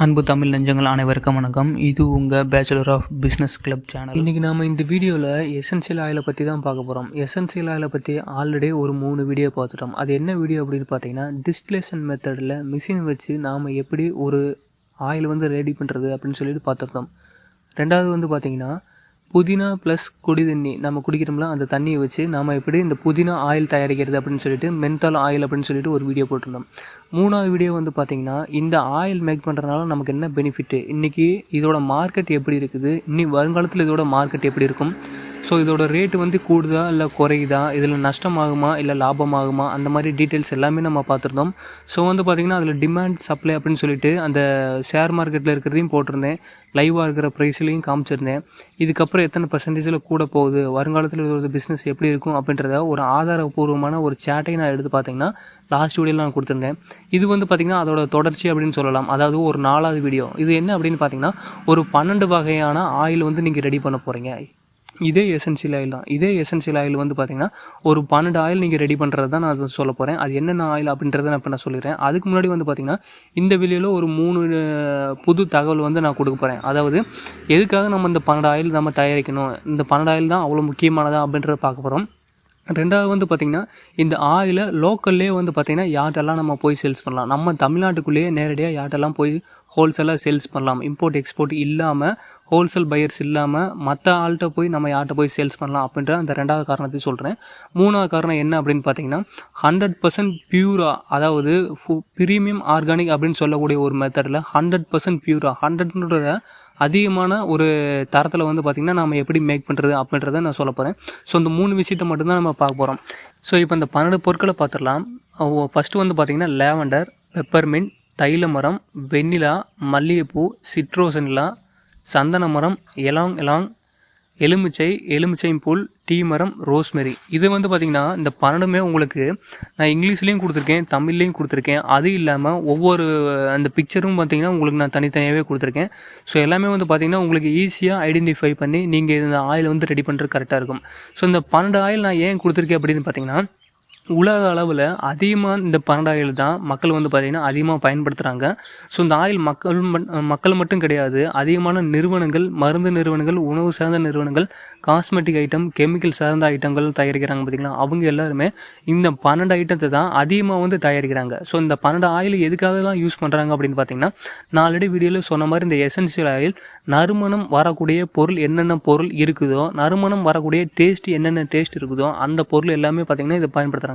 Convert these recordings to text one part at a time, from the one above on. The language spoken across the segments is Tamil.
அன்பு தமிழ் நெஞ்சங்கள் அனைவருக்கும் வணக்கம். இது உங்கள் bachelor of business club channel. இன்றைக்கி நாம் இந்த வீடியோவில் எசென்சியல் ஆயிலை பற்றி தான் பார்க்க போகிறோம். எசென்சியல் ஆயிலை பற்றி ஆல்ரெடி ஒரு 3 வீடியோ பார்த்துட்டோம். அது என்ன வீடியோ அப்படின்னு பார்த்தீங்கன்னா, டிஸ்டிலேஷன் மெத்தடில் மிஷின் வச்சு நாம் எப்படி ஒரு ஆயில் ரெடி பண்ணுறது அப்படின்னு சொல்லிட்டு பார்த்துருந்தோம். ரெண்டாவது பார்த்திங்கன்னா, புதினா ப்ளஸ் குடி தண்ணி நம்ம குடிக்கிறோம்ல, அந்த தண்ணியை வச்சு நாம் எப்படி இந்த புதினா ஆயில் தயாரிக்கிறது அப்படின்னு சொல்லிட்டு மென்தால் ஆயில் அப்படின்னு சொல்லிட்டு ஒரு வீடியோ போட்டிருந்தோம். மூணாவது வீடியோ பார்த்திங்கன்னா, இந்த ஆயில் மேக் பண்ணுறதுனால நமக்கு என்ன பெனிஃபிட்டு, இன்றைக்கி இதோட மார்க்கெட் எப்படி இருக்குது, இன்னி வருங்காலத்தில் இதோட மார்க்கெட் எப்படி இருக்கும், ஸோ இதோட ரேட்டு கூடுதா இல்லை குறையுதா, இதில் நஷ்டமாகுமா இல்லை லாபமாகுமா, அந்த மாதிரி டீட்டெயில்ஸ் எல்லாமே நம்ம பார்த்துருந்தோம். ஸோ பார்த்திங்கன்னா அதில் டிமாண்ட் சப்ளை அப்படின்னு சொல்லிட்டு அந்த ஷேர் மார்க்கெட்டில் இருக்கிறதையும் போட்டிருந்தேன், லைவாக இருக்கிற ப்ரைஸ்லையும் காமிச்சிருந்தேன். இதுக்கப்புறம் எத்தனை பர்சன்டேஜில் கூட போகுது, வருங்காலத்தில் இதோட பிஸ்னஸ் எப்படி இருக்கும் அப்படின்றத ஒரு ஆதாரபூர்வமான ஒரு சேட்டையை நான் எடுத்து பார்த்தீங்கன்னா லாஸ்ட் வீடியோவில் நான் கொடுத்துருந்தேன். இது பார்த்திங்கன்னா அதோட தொடர்ச்சி அப்படின்னு சொல்லலாம். அதாவது ஒரு 4வது வீடியோ. இது என்ன அப்படின்னு பார்த்தீங்கன்னா, ஒரு 12 வகையான ஆயில் நீங்கள் ரெடி பண்ண போகிறீங்க. இதே எசென்சியல் ஆயில் தான். இதே எசென்சியல் ஆயில் பார்த்திங்கன்னா ஒரு 12 ஆயில் நீங்கள் ரெடி பண்ணுறது தான் நான் சொல்ல போகிறேன். அது என்னென்ன ஆயில் அப்படின்றத நான் இப்போ நான் சொல்லிடுறேன். அதுக்கு முன்னாடி பார்த்திங்கன்னா, இந்த வீடியோவில் ஒரு 3 புது தகவல் நான் கொடுக்க போகிறேன். அதாவது எதுக்காக நம்ம இந்த 12 ஆயில் நம்ம தயாரிக்கணும், இந்த 12 ஆயில் தான் அவ்வளோ முக்கியமானதா அப்படின்றத பார்க்க போகிறோம். ரெண்டாவது பார்த்திங்கன்னா, இந்த ஆயிலை லோக்கல்லே பார்த்திங்கன்னா யார்ட்டெல்லாம் நம்ம போய் சேல்ஸ் பண்ணலாம், நம்ம தமிழ்நாட்டுக்குள்ளேயே நேரடியாக யார்ட்டெல்லாம் போய் ஹோல்சேலாக சேல்ஸ் பண்ணலாம், இம்போர்ட் எக்ஸ்போர்ட் இல்லாமல், ஹோல்சேல் பையர்ஸ் இல்லாமல் மற்ற ஆள்கிட்ட போய் நம்ம யார்கிட்ட போய் சேல்ஸ் பண்ணலாம் அப்படின்ற அந்த 2வது காரணத்தையும் சொல்கிறேன். 3வது காரணம் என்ன அப்படின்னு பார்த்தீங்கன்னா, 100% பியூரா, அதாவது ப்ரீமியம் ஆர்கானிக் அப்படின்னு சொல்லக்கூடிய ஒரு மெத்தடில் 100% பியூரா, 100ன்றத அதிகமான ஒரு தரத்தில் பார்த்திங்கன்னா நம்ம எப்படி மேக் பண்ணுறது அப்படின்றத நான் சொல்ல போகிறேன். ஸோ இந்த 3 விஷயத்தை மட்டும்தான் நம்ம பார்க்க போகிறோம். ஸோ இப்போ இந்த 12 பொருட்களை பார்த்துடலாம். ஃபஸ்ட்டு பார்த்திங்கன்னா லேவண்டர், பெப்பர்மின்ட், தைல மரம், வெண்ணிலா, மல்லிகைப்பூ, சிட்ரோசனிலா, சந்தன மரம், எலாங், எலுமிச்சை புல், டீ மரம், ரோஸ்மெரி. இது பார்த்திங்கன்னா இந்த 12மே உங்களுக்கு நான் இங்கிலீஷ்லேயும் கொடுத்துருக்கேன், தமிழ்லேயும் கொடுத்துருக்கேன். அது இல்லாமல் ஒவ்வொரு அந்த பிக்சரும் பார்த்திங்கன்னா உங்களுக்கு நான் தனித்தனியாகவே கொடுத்துருக்கேன். ஸோ எல்லாமே பார்த்திங்கன்னா உங்களுக்கு ஈஸியாக ஐடென்டிஃபை பண்ணி நீங்கள் இந்த ஆயில் ரெடி பண்ணுறது கரெக்டாக இருக்கும். ஸோ இந்த 12 ஆயில் நான் ஏன் கொடுத்துருக்கேன் அப்படின்னு பார்த்திங்கன்னா, உலக அளவில் அதிகமாக இந்த 12 ஆயில் தான் மக்கள் பார்த்திங்கன்னா அதிகமாக பயன்படுத்துகிறாங்க. ஸோ இந்த ஆயில் மக்கள் மட்டும் கிடையாது, அதிகமான நிறுவனங்கள், மருந்து நிறுவனங்கள், உணவு சார்ந்த நிறுவனங்கள், காஸ்மெட்டிக் ஐட்டம், கெமிக்கல் சார்ந்த ஐட்டங்கள் தயாரிக்கிறாங்க பார்த்திங்களா, அவங்க எல்லாருமே இந்த 12 ஐட்டத்தை தான் அதிகமாக தயாரிக்கிறாங்க. ஸோ இந்த 12 ஆயில் எதுக்காக தான் யூஸ் பண்ணுறாங்க அப்படின்னு பார்த்திங்கன்னா, நான் ஆல்ரெடி வீடியோவில் சொன்ன மாதிரி இந்த எசென்சியல் ஆயில் நறுமணம் வரக்கூடிய பொருள் என்னென்ன பொருள் இருக்குதோ, நறுமணம் வரக்கூடிய டேஸ்ட் என்னென்ன டேஸ்ட் இருக்குதோ அந்த பொருள் எல்லாமே பார்த்திங்கன்னா இதை பயன்படுத்துகிறாங்க.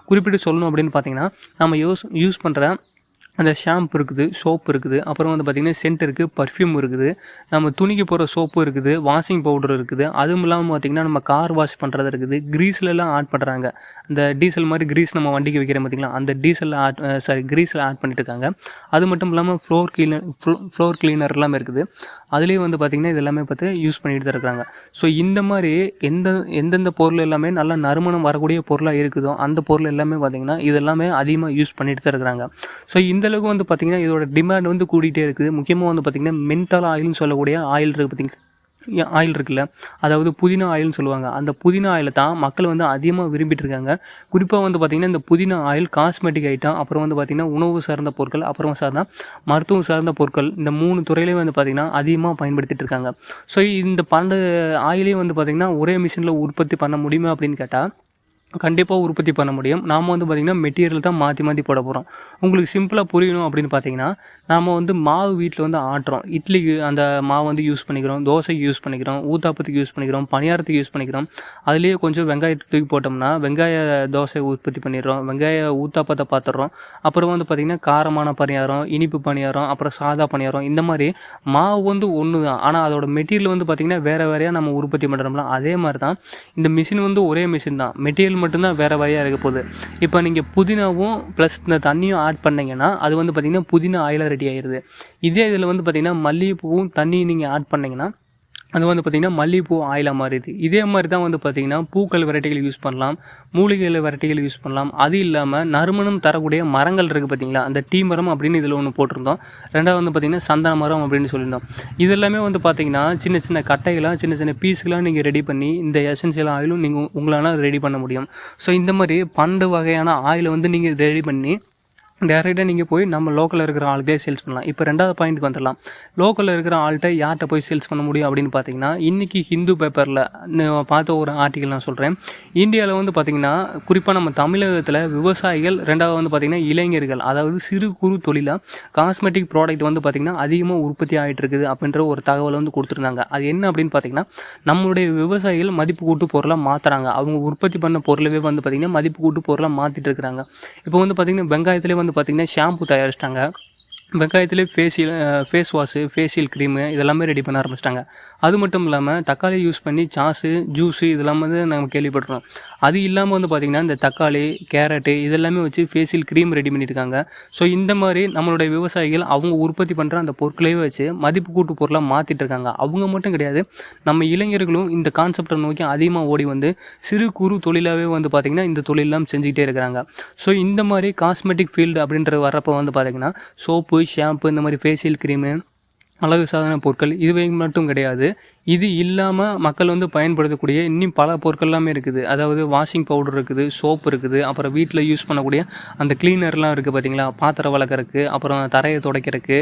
குறிப்பிட்டு சொல்லணும் அப்படின்னு பார்த்தீங்கன்னா, நம்ம யூஸ் பண்ணுற அந்த ஷாம்பு இருக்குது, சோப்பு இருக்குது, அப்புறம் பார்த்திங்கன்னா சென்ட் இருக்குது, பர்ஃப்யூம் இருக்குது, நம்ம துணிக்கு போகிற சோப்பு இருக்குது, வாஷிங் பவுடர் இருக்குது, அதுவும் இல்லாமல் பார்த்திங்கன்னா நம்ம கார் வாஷ் பண்ணுறது இருக்குது, க்ரீஸ்லலாம் ஆட் பண்ணுறாங்க. அந்த டீசல் மாதிரி க்ரீஸ் நம்ம வண்டிக்கு வைக்கிறோம் பார்த்திங்களா, அந்த க்ரீஸில் ஆட் பண்ணிட்டு இருக்காங்க. அது மட்டும் இல்லாமல் ஃப்ளோர் கிளீனர் எல்லாமே இருக்குது. அதுலேயும் பார்த்திங்கன்னா இது எல்லாமே யூஸ் பண்ணிட்டு தான் இருக்கிறாங்க. ஸோ இந்த மாதிரி எந்தெந்த பொருள் எல்லாமே நல்லா நறுமணம் வரக்கூடிய பொருளாக இருக்குதோ அந்த பொருள் எல்லாமே பார்த்திங்கன்னா இதெல்லாமே அதிகமாக யூஸ் பண்ணிட்டு தான் இருக்கிறாங்க. ஸோ இந்த அளவுக்கு பார்த்திங்கன்னா இதோட டிமாண்ட் கூட்டிகிட்டே இருக்குது. முக்கியமாக பார்த்திங்கன்னா மென்தால் ஆயில்னு சொல்லக்கூடிய ஆயில் இருக்குது பார்த்திங்களா, ஆயில் இருக்குல்ல, அதாவது புதினா ஆயில்னு சொல்லுவாங்க. அந்த புதினா ஆயிலை தான் மக்கள் அதிகமாக விரும்பிட்டு இருக்காங்க. குறிப்பாக பார்த்திங்கன்னா இந்த புதினா ஆயில் காஸ்மெட்டிக் ஐட்டம், அப்புறம் பார்த்திங்கன்னா உணவு சார்ந்த பொருட்கள், அப்புறம் மருத்துவம் சார்ந்த பொருட்கள், இந்த 3 துறையிலையும் பார்த்திங்கன்னா அதிகமாக பயன்படுத்திட்டு இருக்காங்க. ஸோ இந்த 12 ஆயிலையும் பார்த்திங்கன்னா ஒரே மிஷினில் உற்பத்தி பண்ண முடியுமா அப்படின்னு கேட்டால் கண்டிப்பாக உற்பத்தி பண்ண முடியும். நாம் பார்த்திங்கன்னா மெட்டீரியல் தான் மாற்றி போட போகிறோம். உங்களுக்கு சிம்பிளாக புரியணும் அப்படின்னு பார்த்தீங்கன்னா, நாம் மாவு வீட்டில் ஆட்டுறோம், இட்லிக்கு அந்த மாவு யூஸ் பண்ணிக்கிறோம், தோசைக்கு யூஸ் பண்ணிக்கிறோம், ஊத்தாப்பத்துக்கு யூஸ் பண்ணிக்கிறோம், பணியாரத்துக்கு யூஸ் பண்ணிக்கிறோம். அதுலேயே கொஞ்சம் வெங்காயத்தை தூக்கி போட்டோம்னா வெங்காய தோசை உற்பத்தி பண்ணிடுறோம், வெங்காய ஊத்தாப்பத்தை பார்த்துடுறோம். அப்புறம் பார்த்திங்கன்னா காரமான பணியாரம், இனிப்பு பணியாரம், அப்புறம் சாதா பணியாரம், இந்த மாதிரி மாவு ஒன்று தான். ஆனால் அதோட மெட்டீரியல் பார்த்திங்கன்னா வேறு நம்ம உற்பத்தி பண்ணுறோம்ல, அதே மாதிரி தான் இந்த மிஷின் ஒரே மிஷின் தான், மெட்டீரியல் மட்டும்தான் வேறு வகையாக இருக்க போகுது. இப்போ நீங்கள் புதினாவும் ப்ளஸ் இந்த தண்ணியும் ஆட் பண்ணிங்கன்னா அது பார்த்திங்கன்னா புதினா ஆயிலாக ரெடி ஆகிடுது. இதே இதில் பார்த்திங்கன்னா மல்லிகைப்பூவும் தண்ணியும் நீங்கள் ஆட் பண்ணிங்கன்னா அது பார்த்திங்கன்னா மல்லிகைப்பூ ஆயிலாக மாறிடுது. இதே மாதிரி தான் பார்த்திங்கன்னா பூக்கள் வெரைட்டிகள் யூஸ் பண்ணலாம், மூலிகைகள் வெரைட்டிகள் யூஸ் பண்ணலாம். அது இல்லாமல் நறுமணம் தரக்கூடிய மரங்கள் இருக்குது பார்த்திங்களா, அந்த டீ மரம் அப்படின்னு இதில் ஒன்று போட்டிருந்தோம். ரெண்டாவது பார்த்திங்கன்னா சந்தன மரம் அப்படின்னு சொல்லியிருந்தோம். இதெல்லாமே பார்த்திங்கன்னா சின்ன சின்ன கட்டைகளாக, சின்ன சின்ன பீஸ்களாக நீங்கள் ரெடி பண்ணி இந்த எசென்சியல் ஆயிலும் உங்களால் ரெடி பண்ண முடியும். ஸோ இந்த மாதிரி 12 வகையான ஆயிலை நீங்கள் ரெடி பண்ணி டேரெக்டாக நீங்கள் போய் நம்ம லோக்கலில் இருக்கிற ஆளுக்கே சேல்ஸ் பண்ணலாம். இப்போ 2வது பாயிண்ட்டுக்கு வந்துடலாம். லோக்கலில் இருக்கிற ஆள்கிட்ட யார்கிட்ட போய் சேல்ஸ் பண்ண முடியும் அப்படின்னு பார்த்தீங்கன்னா, இன்றைக்கி ஹிந்து பேப்பரில் பார்த்த ஒரு ஆர்டிக்கல் நான் சொல்கிறேன். இந்தியாவில் வந்து பார்த்திங்கன்னா குறிப்பாக நம்ம தமிழகத்தில் விவசாயிகள், 2வது வந்து பார்த்திங்கன்னா இளைஞர்கள், அதாவது சிறு குறு தொழிலாக காஸ்மெட்டிக் ப்ராடக்ட் வந்து பார்த்திங்கன்னா அதிகமாக உற்பத்தி ஆகிட்டு இருக்குது அப்படின்ற ஒரு தகவலை வந்து கொடுத்துருந்தாங்க. அது என்ன அப்படின்னு பார்த்திங்கன்னா, நம்மளுடைய விவசாயிகள் மதிப்பு கூட்டு பொருளாக மாற்றுறாங்க. அவங்க உற்பத்தி பண்ண பொருளவே வந்து பார்த்திங்கன்னா மதிப்பு கூட்டு பொருளாக மாற்றிட்டு இருக்கிறாங்க. இப்போ வந்து பார்த்திங்கன்னா வெங்காயத்துலேயே வந்து பார்த்திங்கன்னா ஷாம்பு தயாரிச்சிட்டாங்க. வெங்காயத்திலே ஃபேஸ் வாஷு, ஃபேஷியல் க்ரீமு இதெல்லாமே ரெடி பண்ண ஆரம்பிச்சிட்டாங்க. அது மட்டும் இல்லாமல் தக்காளி யூஸ் பண்ணி சாஸு, ஜூஸு இதெல்லாம் வந்து நம்ம கேள்விப்பட்டிருக்கோம். அது இல்லாமல் வந்து பார்த்திங்கன்னா இந்த தக்காளி, கேரட்டு இதெல்லாமே வச்சு ஃபேஷியல் க்ரீம் ரெடி பண்ணியிருக்காங்க. ஸோ இந்த மாதிரி நம்மளுடைய விவசாயிகள் அவங்க உற்பத்தி பண்ணுற அந்த பொருட்களையே வச்சு மதிப்பு கூட்டு பொருளாக மாற்றிட்டு இருக்காங்க. அவங்க மட்டும் கிடையாது, நம்ம இளைஞர்களும் இந்த கான்செப்டை நோக்கி அதிகமாக ஓடி வந்து சிறு குறு தொழிலாகவே வந்து பார்த்திங்கன்னா இந்த தொழிலெலாம் செஞ்சுக்கிட்டே இருக்கிறாங்க. ஸோ இந்த மாதிரி காஸ்மெட்டிக் ஃபீல்டு அப்படின்றது வர்றப்போ வந்து பார்த்திங்கன்னா சோப்பு, ஷாம்பு, இந்த மாதிரி ஃபேஷியல் க்ரீமு, அழகு சாதன பொருட்கள் இதுவே மட்டும் கிடையாது. இது இல்லாமல் மக்கள் வந்து பயன்படுத்தக்கூடிய இன்னும் பல பொருட்கள் எல்லாமே இருக்குது. அதாவது வாஷிங் பவுடர் இருக்குது, சோப்பு இருக்குது, அப்புறம் வீட்டில் யூஸ் பண்ணக்கூடிய அந்த க்ளீனர்லாம் இருக்குது பார்த்திங்களா, பாத்திரம் வளர்க்குறக்கு, அப்புறம் தரையை துடைக்கிறதுக்கு,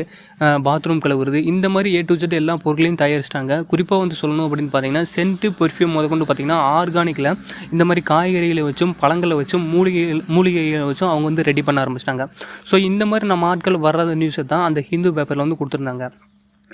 பாத்ரூம் கழுவுறது, இந்த மாதிரி A to Z எல்லா பொருட்களையும் தயாரிச்சிட்டாங்க. குறிப்பாக வந்து சொல்லணும் அப்படின்னு பார்த்திங்கன்னா சென்ட்டு, பெர்ஃப்யூம் முதற்கொண்டு பார்த்திங்கன்னா ஆர்கானிக்கில் இந்த மாதிரி காய்கறிகளை வச்சும் பழங்களை வச்சும் மூலிகைகளை வச்சும் அவங்க வந்து ரெடி பண்ண ஆரம்பிச்சிட்டாங்க. ஸோ இந்த மாதிரி நம்ம ஆட்கள் வர்ற நியூஸை தான் அந்த ஹிந்து பேப்பரில் வந்து கொடுத்துருந்தாங்க.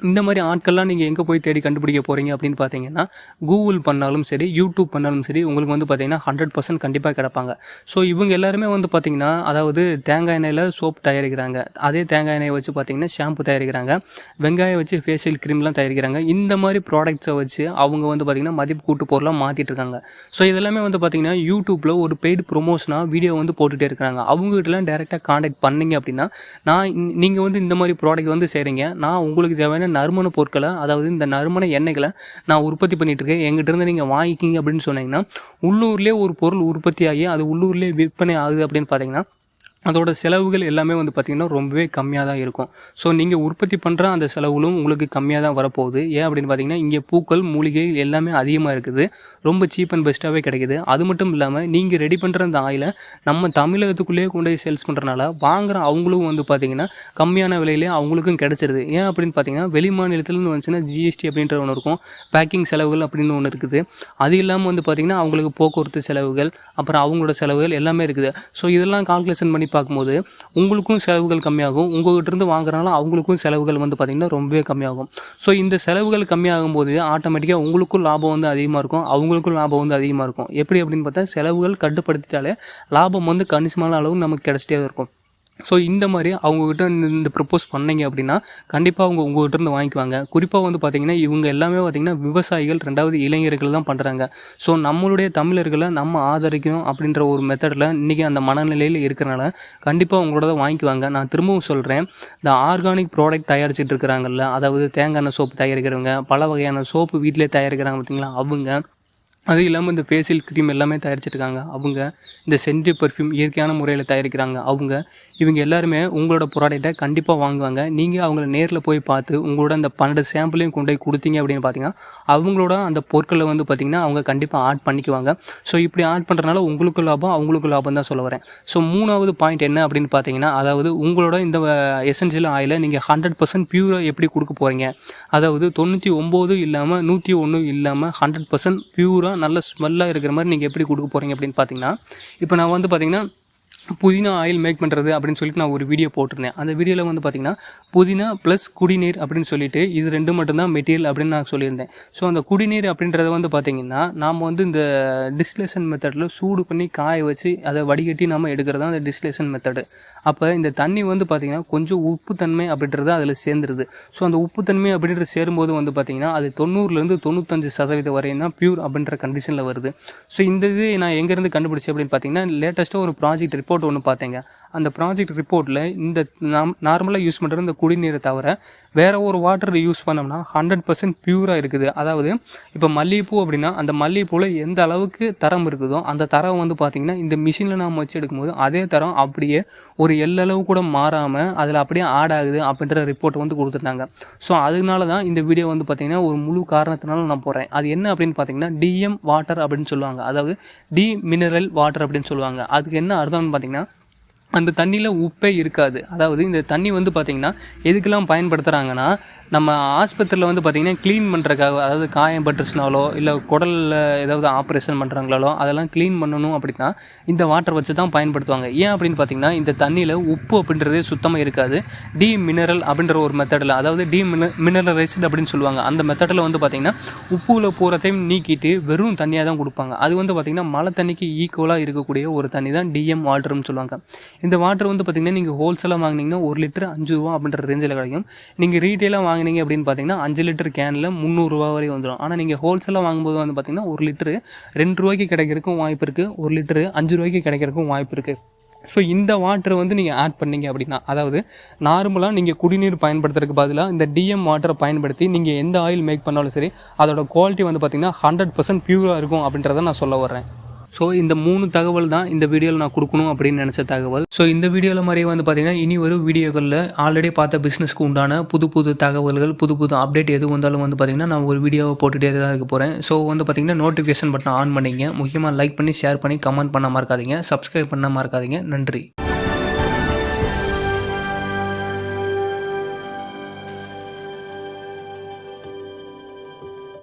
இந்த மாதிரி ஆட்கள்லாம் நீங்கள் எங்கே போய் தேடி கண்டுபிடிக்க போகிறீங்க அப்படின்னு பார்த்தீங்கன்னா, கூகுள் பண்ணாலும் சரி, யூடியூப் பண்ணாலும் சரி, உங்களுக்கு வந்து பார்த்திங்கன்னா 100% கண்டிப்பாக கிடப்பாங்க. ஸோ இவங்க எல்லாருமே வந்து பார்த்திங்கன்னா, அதாவது தேங்காய் எண்ணெயில் சோப் தயாரிக்கிறாங்க, அதே தேங்காய் எண்ணெயை வச்சு பார்த்திங்கன்னா ஷாம்பு தயாரிக்கிறாங்க, வெங்காயம் வச்சு ஃபேஷியல் க்ரீம்லாம் தயாரிக்கிறாங்க. இந்த மாதிரி ப்ராடக்ட்ஸை வச்சு அவங்க வந்து பார்த்திங்கன்னா மதிப்பு கூட்டு பொருளாக மாற்றிட்டு இருக்காங்க. ஸோ இதெல்லாமே வந்து பார்த்திங்கன்னா யூடியூப்பில் ஒரு பெய்டு ப்ரொமோஷனாக வீடியோ வந்து போட்டுகிட்டே இருக்கிறாங்க. அவங்ககிட்டலாம் டேரெக்டாக காண்டாக்ட் பண்ணிங்க அப்படின்னா, நீங்கள் வந்து இந்த மாதிரி ப்ராடக்ட் வந்து செய்கிறீங்க, நான் உங்களுக்கு தேவையான நறுமண பொருட்களை, அதாவது இந்த நறுமண எண்ணெய்களை நான் உற்பத்தி பண்ணிட்டு இருக்கேன், எங்கிட்ட இருந்து நீங்கள் வாங்கிக்கிங்க அப்படின்னு சொன்னீங்கன்னா, உள்ளூர்லேயே ஒரு பொருள் உற்பத்தி ஆகி அது உள்ளூர்லேயே விற்பனை ஆகுது அப்படின்னு பார்த்தீங்கன்னா அதோட செலவுகள் எல்லாமே வந்து பார்த்திங்கன்னா ரொம்பவே கம்மியாக தான் இருக்கும். ஸோ நீங்கள் உற்பத்தி பண்ணுற அந்த செலவுகளும் உங்களுக்கு கம்மியாக தான் வரப்போகுது. ஏன் அப்படின்னு பார்த்தீங்கன்னா, இங்கே பூக்கள், மூலிகை எல்லாமே அதிகமாக இருக்குது, ரொம்ப சீப் அண்ட் பெஸ்ட்டாகவே கிடைக்குது. அது மட்டும் இல்லாமல் நீங்கள் ரெடி பண்ணுற அந்த ஆயிலை நம்ம தமிழகத்துக்குள்ளேயே கொண்டு போய் சேல்ஸ் பண்ணுறனால வாங்குகிற அவங்களும் வந்து பார்த்திங்கன்னா கம்மியான விலையிலே அவங்களுக்கும் கிடச்சிருது. ஏன் அப்படின்னு பார்த்தீங்கன்னா, வெளி மாநிலத்துலேருந்து வந்துச்சுன்னா GST அப்படின்ற ஒன்று இருக்கும், பேக்கிங் செலவுகள் அப்படின்னு ஒன்று இருக்குது. அது இல்லாமல் வந்து பார்த்திங்கன்னா அவங்களுக்கு போக்குவரத்து செலவுகள், அப்புறம் அவங்களோட செலவுகள் எல்லாமே இருக்குது. ஸோ இதெல்லாம் கால்குலேஷன் பண்ணி பார்க்கும்போது உங்களுக்கும் செலவுகள் கம்மியாகும், உங்கள்கிட்ட இருந்து வாங்குறனால அவங்களுக்கும் செலவுகள் வந்து பார்த்திங்கன்னா ரொம்பவே கம்மியாகும். ஸோ இந்த செலவுகள் கம்மியாகும் போது ஆட்டோமேட்டிக்காக உங்களுக்கும் லாபம் வந்து அதிகமாக இருக்கும், அவங்களுக்கும் லாபம் வந்து அதிகமாக இருக்கும். எப்படி அப்படின்னு பார்த்தா, செலவுகள் கட்டுப்படுத்திட்டாலே லாபம் வந்து கணிசமான அளவு நமக்கு கிடச்சிட்டே இருக்கும். ஸோ இந்த மாதிரி அவங்கக்கிட்ட இந்த ப்ரப்போஸ் பண்ணிங்க அப்படின்னா கண்டிப்பாக அவங்க உங்கள்கிட்ட இருந்து வாங்கிக்குவாங்க. குறிப்பாக வந்து பார்த்திங்கன்னா இவங்க எல்லாமே பார்த்திங்கன்னா விவசாயிகள், 2வது இளைஞர்கள் தான் பண்ணுறாங்க. ஸோ நம்மளுடைய தமிழர்களை நம்ம ஆதரிக்கணும் அப்படின்ற ஒரு மெத்தடில் இன்றைக்கி அந்த மனநிலையில் இருக்கிறனால கண்டிப்பாக அவங்களோட தான் வாங்கிக்குவாங்க. நான் திரும்பவும் சொல்கிறேன், இந்த ஆர்கானிக் ப்ராடக்ட் தயாரிச்சிட்டு இருக்கிறாங்கல்ல, அதாவது தேங்காய் எண்ணெய் சோப்பு தயாரிக்கிறவங்க, பல வகையான சோப்பு வீட்டிலே தயாரிக்கிறாங்க பார்த்திங்களா அவங்க, அது இல்லாமல் இந்த ஃபேஷியல் க்ரீம் எல்லாமே தயாரிச்சிருக்காங்க அவங்க, இந்த சென்ட், பெர்ஃப்யூம் இயற்கையான முறையில் தயாரிக்கிறாங்க அவங்க, இவங்க எல்லாருமே உங்களோட ப்ராடக்ட்டை கண்டிப்பாக வாங்குவாங்க. நீங்கள் அவங்கள நேரில் போய் பார்த்து உங்களோட அந்த 12 சாம்பிளையும் கொண்டு போய் கொடுத்தீங்க அப்படின்னு பார்த்தீங்கன்னா அவங்களோட அந்த பொருட்களை வந்து பார்த்திங்கன்னா அவங்க கண்டிப்பாக ஆட் பண்ணிக்குவாங்க. ஸோ இப்படி ஆட் பண்ணுறதுனால உங்களுக்கு லாபம், அவங்களுக்கு லாபம் தான் சொல்ல வரேன். ஸோ 3வது பாயிண்ட் என்ன அப்படின்னு பார்த்தீங்கன்னா, அதாவது உங்களோட இந்த எசென்ஷியல் ஆயிலை நீங்கள் 100% பியூராக எப்படி கொடுக்க போகிறீங்க, அதாவது 99 இல்லாமல் 101 இல்லாமல் 100% பியூராக நல்ல ஸ்மெல்லாக இருக்கிற மாதிரி நீங்கள் எப்படி கொடுக்க போகிறீங்க அப்படின்னு பார்த்தீங்கன்னா, இப்போ நான் வந்து பார்த்திங்கன்னா புதினா ஆயில் மேக் பண்ணுறது அப்படின்னு சொல்லிட்டு நான் ஒரு வீடியோ போட்டிருந்தேன். அந்த வீடியோவில் வந்து பார்த்திங்கன்னா புதினா ப்ளஸ் குடிநீர் அப்படின்னு சொல்லிட்டு இது 2 மட்டும்தான் மெட்டீரியல் அப்படின்னு நான் சொல்லியிருந்தேன். ஸோ அந்த குடிநீர் அப்படின்றத வந்து பார்த்திங்கன்னா நாம் வந்து இந்த டிஸ்டிலேஷன் மெத்தடில் சூடு பண்ணி காய வச்சு அதை வடிகட்டி நம்ம எடுக்கிறது தான் அந்த டிஸ்டிலேஷன் மெத்தடு. அப்போ இந்த தண்ணி வந்து பார்த்திங்கன்னா கொஞ்சம் உப்புத்தன்மை அப்படின்றது அதில் சேர்ந்துருது. ஸோ அந்த உப்புத்தன்மை அப்படின்றது சேரும்போது வந்து பார்த்திங்கன்னா அது 90லேருந்து 95% வரையும் தான் பியூர் அப்படின்ற கண்டிஷனில் வருது. ஸோ இந்த இது நான் எங்கேருந்து கண்டுபிடிச்சேன் அப்படின்னு பார்த்திங்கன்னா, லேட்டஸ்ட்டாக ஒரு ப்ராஜெக்ட் ரிப்போர்ட் ஒன்று பார்த்தேங்க. அந்த ப்ராஜெக்ட் ரிப்போர்ட்டில் இந்த நார்மலாக யூஸ் பண்ணுற இந்த குடிநீரை தவிர வேறு ஒரு வாட்டர் யூஸ் பண்ணோம்னா 100% பியூராக இருக்குது. அதாவது இப்போ மல்லிகைப்பூ அப்படின்னா அந்த மல்லிகைப்பூவில் எந்த அளவுக்கு தரம் இருக்குதோ அந்த தரம் வந்து பார்த்திங்கன்னா இந்த மிஷினில் நாம் வச்சு எடுக்கும்போது அதே தரம் அப்படியே ஒரு எல்லளவு கூட மாறாமல் அதில் அப்படியே ஆட் ஆகுது அப்படின்ற ரிப்போர்ட் வந்து கொடுத்துருந்தாங்க. ஸோ அதனால தான் இந்த வீடியோ வந்து பார்த்திங்கன்னா ஒரு முழு காரணத்தினால நான் போடுறேன். அது என்ன அப்படின்னு பார்த்திங்கன்னா DM வாட்டர் அப்படின்னு சொல்லுவாங்க, அதாவது டி மினரல் வாட்டர் அப்படின்னு சொல்லுவாங்க. அதுக்கு என்ன அர்த்தம்னு பார்த்திங்கன்னா, அந்த தண்ணியில் உப்பே இருக்காது. அதாவது இந்த தண்ணி வந்து பார்த்திங்கன்னா எதுக்கெல்லாம் பயன்படுத்துகிறாங்கன்னா, நம்ம ஆஸ்பத்திரியில் வந்து பார்த்திங்கன்னா க்ளீன் பண்ணுறதுக்காக, அதாவது காயம் பட்டுருச்சுனாலோ இல்லை குடலில் ஏதாவது ஆப்ரேஷன் பண்ணுறாங்களாலோ அதெல்லாம் க்ளீன் பண்ணணும் அப்படின்னா இந்த வாட்டர் வச்சு தான் பயன்படுத்துவாங்க. ஏன் அப்படின்னு பார்த்திங்கன்னா இந்த தண்ணியில் உப்பு அப்படின்றதே சுத்தமாக இருக்காது. மினரல் அப்படின்ற ஒரு மெத்தடில், அதாவது மினரலைஸ்டு அப்படின்னு சொல்லுவாங்க. அந்த மெத்தடில் வந்து பார்த்திங்கன்னா உப்புல போகிறதையும் நீக்கிட்டு வெறும் தண்ணியாக தான் கொடுப்பாங்க. அது வந்து பார்த்திங்கன்னா மழை தண்ணிக்கு ஈக்குவலாக இருக்கக்கூடிய ஒரு தண்ணி தான் டிஎம் வாட்டர்னு சொல்லுவாங்க. இந்த வாட்டர் வந்து பார்த்திங்கன்னா நீங்கள் ஹோல்சேலாக வாங்கினீங்கன்னா 1 லிட்டர் 5 ரூபா அப்படின்ற ரேஞ்சில் கிடைக்கும். நீங்கள் ரீட்டெயிலாக வாங்கினீங்க அப்படின்னு பார்த்தீங்கன்னா 5 லிட்டர் கேனில் 300 ரூபா வரை வந்துடும். ஆனால் நீங்கள் ஹோல்சேலாக வாங்கும்போது வந்து பார்த்திங்கன்னா 1 லிட்டரு 2 ரூபாய்க்கு கிடைக்கிறதுக்கும் வாய்ப்பு இருக்குது, 1 லிட்டரு 5 ரூபாய்க்கு கிடைக்கிறதுக்கும் வாய்ப்பு இருக்குது. ஸோ இந்த வாட்டரை வந்து நீங்கள் ஆட் பண்ணிங்க அப்படின்னா, அதாவது நார்மலாக நீங்கள் குடிநீர் பயன்படுத்துறதுக்கு பதிலாக இந்த டிஎம் வாட்டரை பயன்படுத்தி நீங்கள் எந்த ஆயில் மேக் பண்ணாலும் சரி அதோட குவாலிட்டி வந்து பார்த்திங்கன்னா 100% பியூராக இருக்கும் அப்படின்றத நான் சொல்ல வர்றேன். ஸோ இந்த 3 தகவல் தான் இந்த வீடியோவில் நான் கொடுக்கணும் அப்படின்னு நினச்ச தகவல். ஸோ இந்த வீடியோவில் மாதிரியே வந்து பார்த்திங்கன்னா இனி ஒரு வீடியோக்களில் ஆல்ரெடி பார்த்த பிஸ்னஸ்க்கு உண்டான புது தகவல்கள், புது அப்டேட் எது வந்தாலும் வந்து பார்த்திங்கன்னா நான் ஒரு வீடியோவை போட்டுகிட்டே தான் இருக்க போகிறேன். ஸோ வந்து பார்த்திங்கன்னா நோட்டிஃபிகேஷன் பட்டன் ஆன் பண்ணிங்க, முக்கியமாக லைக் பண்ணி ஷேர் பண்ணி கமெண்ட் பண்ண மறக்காதீங்க, சப்ஸ்கிரைப் பண்ண மறக்காதீங்க. நன்றி.